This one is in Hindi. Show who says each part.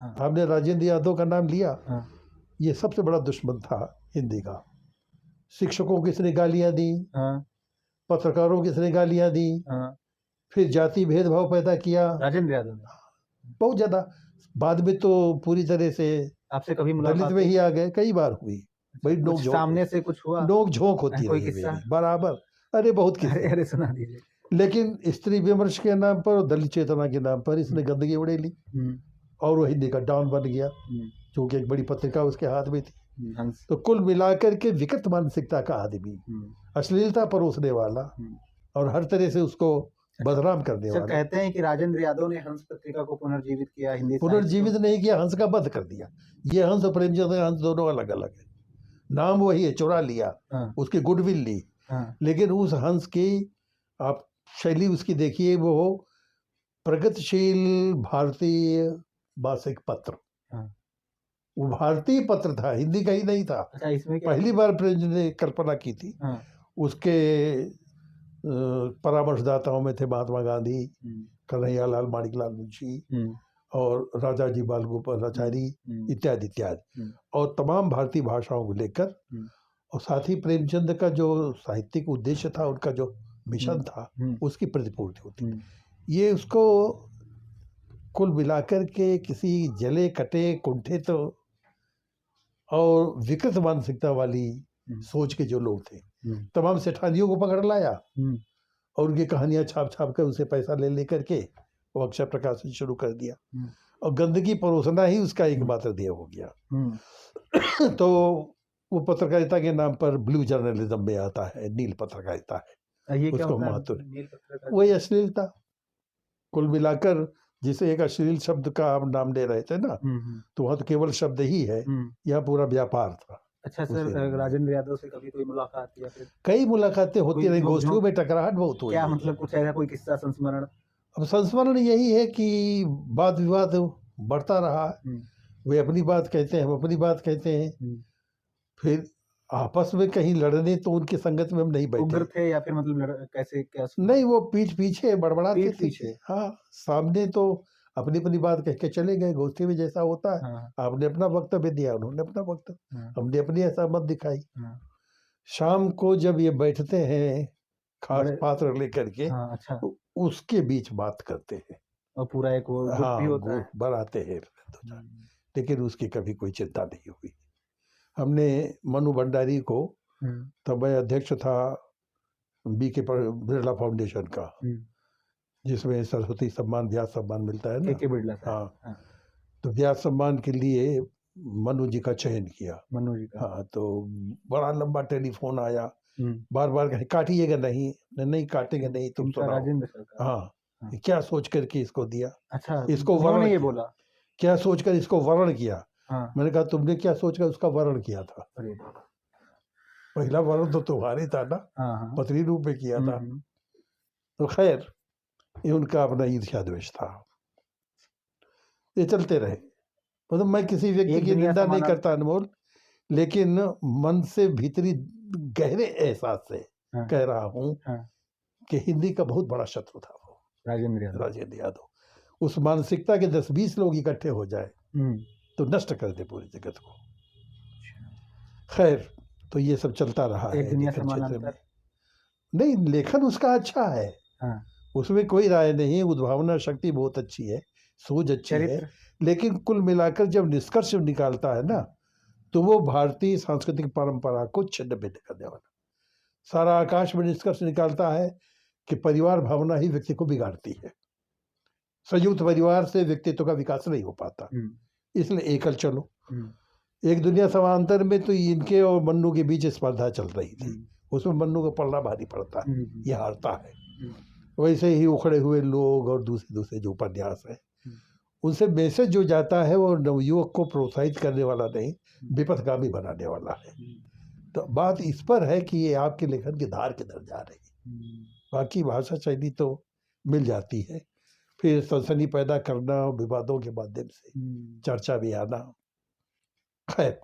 Speaker 1: हाँ,
Speaker 2: आपने राजेंद्र यादव का नाम लिया,
Speaker 1: हाँ,
Speaker 2: ये सबसे बड़ा दुश्मन था हिंदी का। शिक्षकों की इसने गालियां दी,
Speaker 1: हाँ,
Speaker 2: पत्रकारों की इसने गालियां दी,
Speaker 1: हाँ,
Speaker 2: फिर जाति भेदभाव पैदा किया
Speaker 1: राजेंद्र यादव ने
Speaker 2: बहुत ज्यादा। बाद में तो पूरी तरह से
Speaker 1: आपसे कभी
Speaker 2: दलित
Speaker 1: मुलाकात
Speaker 2: में
Speaker 1: हुई?
Speaker 2: ही आ गए, कई बार हुई। बड़ी
Speaker 1: कुछ
Speaker 2: नोक झोंक
Speaker 1: सामने से कुछ हुआ?
Speaker 2: नोक झोंक होती
Speaker 1: कोई
Speaker 2: रही
Speaker 1: किस्सा?
Speaker 2: मेरी बराबर। अरे बहुत
Speaker 1: अरे
Speaker 2: किस्से।
Speaker 1: अरे सुना दीजिए।
Speaker 2: लेकिन स्त्री विमर्श के नाम पर और दलित चेतना के नाम पर इसने गंदगी उड़ेली
Speaker 1: हम्म,
Speaker 2: और वो हिंदी का डॉन बन गया,
Speaker 1: हम्म,
Speaker 2: क्योंकि एक बड़ी पत्रिका उसके हाथ में थी।
Speaker 1: हंस।
Speaker 2: तो कुल मिलाकर के विकृत मानसिकता का आदमी, अश्लीलता परोसने वाला और हर तरह से उसको बदनाम करने
Speaker 1: सर
Speaker 2: वाला।
Speaker 1: कहते हैं कि राजेंद्र यादव ने हंस पत्रिका को पुनर्जीवित किया, हिंदी साहित्य
Speaker 2: पुनर्जीवित नहीं किया, हंस का वध कर दिया। ये हंस और प्रेमचंद हंस दोनों अलग अलग है। नाम वही है, चुरा लिया,
Speaker 1: हाँ,
Speaker 2: उसकी गुडविल ली,
Speaker 1: हाँ,
Speaker 2: लेकिन उस हंस की आप शैली उसकी देखिए, वो प्रगतिशील भारतीय मासिक पत्र,
Speaker 1: हाँ।
Speaker 2: वो भारतीय पत्र था, हिंदी का ही नहीं था।
Speaker 1: अच्छा, इसमें क्या?
Speaker 2: पहली बार प्रेमचंद ने कल्पना की थी।
Speaker 1: हाँ,
Speaker 2: उसके परामर्शदाताओं में थे महात्मा गांधी, कन्हैयालाल माणिकलाल मुंशी और राजा जी बाल गोपालाचारी इत्यादि इत्यादि, और तमाम भारतीय भाषाओं को लेकर। और साथ ही प्रेमचंद का जो साहित्यिक उद्देश्य था, उनका जो मिशन था, उसकी प्रतिपूर्ति होती। ये उसको कुल मिलाकर के किसी जले कटे कुंठित और विकृत मानसिकता वाली सोच के जो लोग थे, तमाम सेठानियों को पकड़ लाया और उनकी कहानियां छाप छाप कर उसे पैसा ले लेकर के वो अक्षर प्रकाशन शुरू कर दिया, और गंदगी परोसना ही उसका एकमात्र ध्येय हो गया। तो वो पत्रकारिता के नाम पर ब्लू जर्नलिज्म में आता है, नील पत्रकारिता है।
Speaker 1: ये क्या
Speaker 2: उसको
Speaker 1: होता है?
Speaker 2: महत्व
Speaker 1: नील पत्रकारिता?
Speaker 2: वही अश्लीलता। कुल मिलाकर जिसे एक अश्लील शब्द का आप नाम ले रहे थे ना, तो वहाँ तो केवल शब्द ही है, यह पूरा व्यापार था।
Speaker 1: अच्छा सर, राजेंद्र यादव से कभी कोई मुलाकात या फिर
Speaker 2: कई मुलाकातें होती रही, गोष्ठियों में टकराहट बहुत हुई।
Speaker 1: क्या मतलब कुछ ऐसा कोई किस्सा संस्मरण?
Speaker 2: अब संस्मरण यही है कि वाद विवाद बढ़ता रहा, वे अपनी बात कहते हैं, हम अपनी बात कहते हैं, फिर आपस में कहीं लड़ने तो उनकी संगत में हम नहीं बैठे।
Speaker 1: उग्र थे या फिर मतलब कैसे क्या?
Speaker 2: नहीं, वो पीठ पीछे बड़बड़ाते थे।
Speaker 1: पीछे?
Speaker 2: हाँ, सामने तो अपनी अपनी बात कह के चले गए, गोष्ठी में जैसा होता है।
Speaker 1: हाँ,
Speaker 2: आपने अपना वक्तव्य दिया, उन्होंने अपना वक्तव्य,
Speaker 1: हाँ,
Speaker 2: हमने अपनी असहमत दिखाई।
Speaker 1: हाँ,
Speaker 2: शाम को जब ये बैठते हैं खास
Speaker 1: बड़े-
Speaker 2: पात्र लेकर के,
Speaker 1: हाँ, अच्छा,
Speaker 2: तो उसके बीच बात करते हैं।
Speaker 1: और पूरा एक वो गुट भी होता है।
Speaker 2: बनाते हैं, लेकिन उसकी कभी कोई चिंता नहीं हुई। हमने मनु भंडारी को, तब मैं अध्यक्ष था बीके बिरला फाउंडेशन का, जिसमें सरस्वती सम्मान, व्यास सम्मान मिलता है ना,
Speaker 1: के बिरला साहब।
Speaker 2: हाँ, तो व्यास सम्मान के लिए मनु जी का चयन किया।
Speaker 1: मनु जी का?
Speaker 2: हाँ, तो बड़ा लंबा टेलीफोन आया, बार बार कहे काटिएगा नहीं काटेंगे नहीं, तुम सुनाओ।
Speaker 1: राजेंद्र सर का?
Speaker 2: हाँ, क्या सोच करके इसको दिया?
Speaker 1: अच्छा,
Speaker 2: इसको
Speaker 1: उन्होंने
Speaker 2: वर्ण
Speaker 1: ये बोला?
Speaker 2: क्या सोचकर इसको वर्ण किया?
Speaker 1: हाँ,
Speaker 2: मैंने कहा तुमने क्या सोचकर उसका वर्ण किया था? पहला वर्ण तो तुम्हारे था ना, पत्नी रूप में किया था। तो खैर, ये उनका अपना ईर्ष्या द्वेष था, ये चलते रहे। मतलब मैं किसी व्यक्ति की निंदा नहीं करता अनमोल, लेकिन मन से भीतरी गहरे एहसास से कह रहा हूँ कि हिंदी का बहुत बड़ा शत्रु था वो राजेंद्र यादव। उस मानसिकता के 10-20 लोग इकट्ठे हो जाए तो नष्ट कर दे पूरे जगत को। खैर, तो ये सब चलता रहा है लेखन क्षेत्र में। नहीं, लेखन उसका अच्छा है, उसमें कोई राय नहीं, उद्भावना शक्ति बहुत अच्छी है, सोच अच्छी है, लेकिन कुल मिलाकर जब निष्कर्ष निकालता है ना, तो वो भारतीय सांस्कृतिक परंपरा को छिन्न भिन्न करने वाला सारा आकाश में निष्कर्ष निकालता है कि परिवार भावना ही व्यक्ति को बिगाड़ती है। संयुक्त परिवार से व्यक्तित्व का विकास नहीं हो पाता, इसलिए एकल चलो। एक दुनिया समांतर में तो इनके और मन्नू के बीच स्पर्धा चल रही थी, उसमें मन्नू को पढ़ना भारी पड़ता है, ये हारता है। वैसे ही उखड़े हुए लोग और दूसरे जो उपन्यास है, उनसे मैसेज जो जाता है वो नवयुवक को प्रोत्साहित करने वाला नहीं, विपथगामी बनाने वाला है। तो बात इस पर है कि ये आपके लेखन की धार किधर जा रही। बाकी भाषा शैली तो मिल जाती है, फिर सनसनी पैदा करना, विवादों के माध्यम से चर्चा भी आना, खैर